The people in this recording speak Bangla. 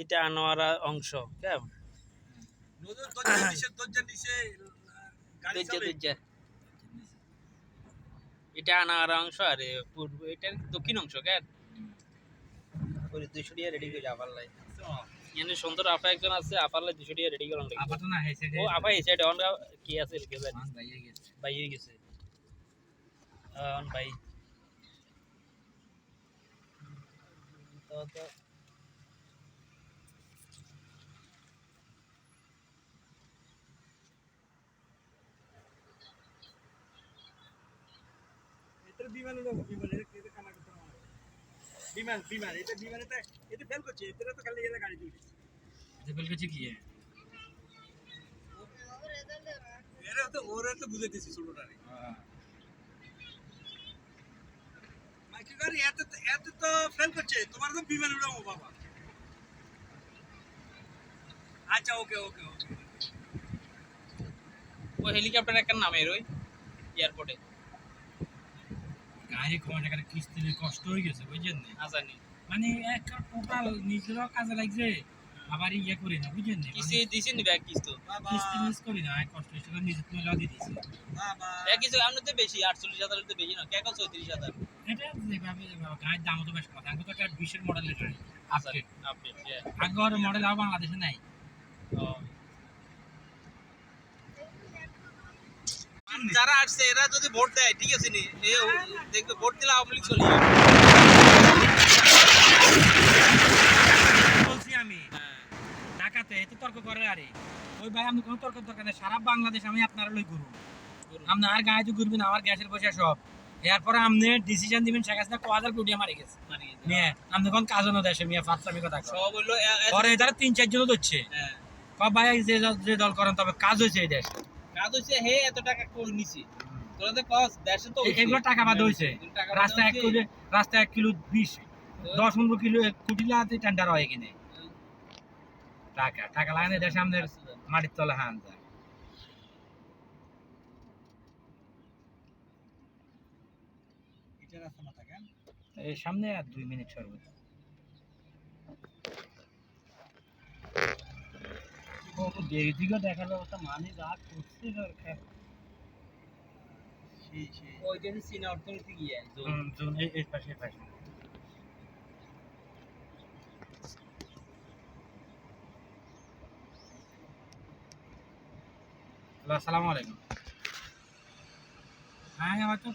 এটা আনোয়ারা অংশ কেমন এটা আনোয়ারা অংশ আর পূর্ব এটা দক্ষিণ অংশ কেন ওই 200 টাকা রেডি করে আবার লাই এখানে সুন্দর আপা একজন আছে আপার লাই 200 টাকা রেডি করলাম আপা তো না হেসে ও আপা এই সাইডে অন কি আছে লিখে জানি ভাই গেছে অন ভাই তো বিমান বিমান বিমান এটা বিমানেতে এটা ফেল করছে এটা তো খালি এটা গাড়ি চলছে এটা ফেল করছে কি এরা তো ওরা তো বুঝে দিছি ছোটটা রে মাইকে গাড়ি এত এত তো ফেল করছে তোমার তো বিমান উড়াবো বাবা আচ্ছা ওকে ওকে ওকে ও হেলিকপ্টার একটা নামে রই এয়ারপোর্টে গাড়ি কোন টাকার কিস্তি কষ্ট হয়ে গেছে বুঝছেন না আজানি মানে একটা টোটাল নিজেরও কাজে লাগছে আবার ইয়ে করি না বুঝছেন না কিস্তি দিছেন নি ব্যাগ কিস্তি মিস করি না কষ্ট হচ্ছে নিজে তুই লাগি দিছি বাবা এক কিছু আমরা তো বেশি 48000 তো বেশি না কে কত 33000 এটা যেভাবে গাড়ির দাম তো বেশ কথা আমি তো একটা 20 এর মডেলের গাড়ি আপডেট আপডেট আগের মডেল আর বাংলাদেশে নাই যারা আসছে এরা যদি ভোট দেয় ঠিক আছে নি দেখবে ভোট দিলে আওয়ামী লীগ চলে যাবে বলছি আমি ঢাকাতে এত তর্ক করে আরে ওই ভাই আমি কোনো তর্ক দরকার নেই সারা বাংলাদেশ আমি আপনারা লই ঘুরবো আপনি আর গায়ে তো ঘুরবেন আমার গ্যাসের পয়সা সব এরপরে আপনি ডিসিশন দিবেন শেখ হাসিনা 1000 কোটি মারি গেছে মিয়া আপনি কোন কাজ হলো দেশে মিয়া ফাতলামি কথা সব হলো পরে এটার 3-4 জন হচ্ছে হ্যাঁ কব ভাই যে দল করেন তবে কাজ হইছে এই দেশ কাজ হইছে হে এত টাকা করে নিছি তোরা তো কস দেশে তো এগুলো টাকা বাদ হইছে রাস্তা 1 কিলো 20 10-15 কিলো কোটি লাতে টেন্ডার হয় কিনে টাকা টাকা লাগে না দেশে আমাদের মাটির তলা হান যায় এটা রাস্তা না থাকে এই সামনে আর 2 মিনিট সর্বোচ্চ ও দিকে দেখার ব্যবস্থা মানে রাত করছে দরকার ওই যে চীনা অর্থনীতি গিয়ে জোন এই পাশে আসসালামু আলাইকুম হ্যাঁ আমার তো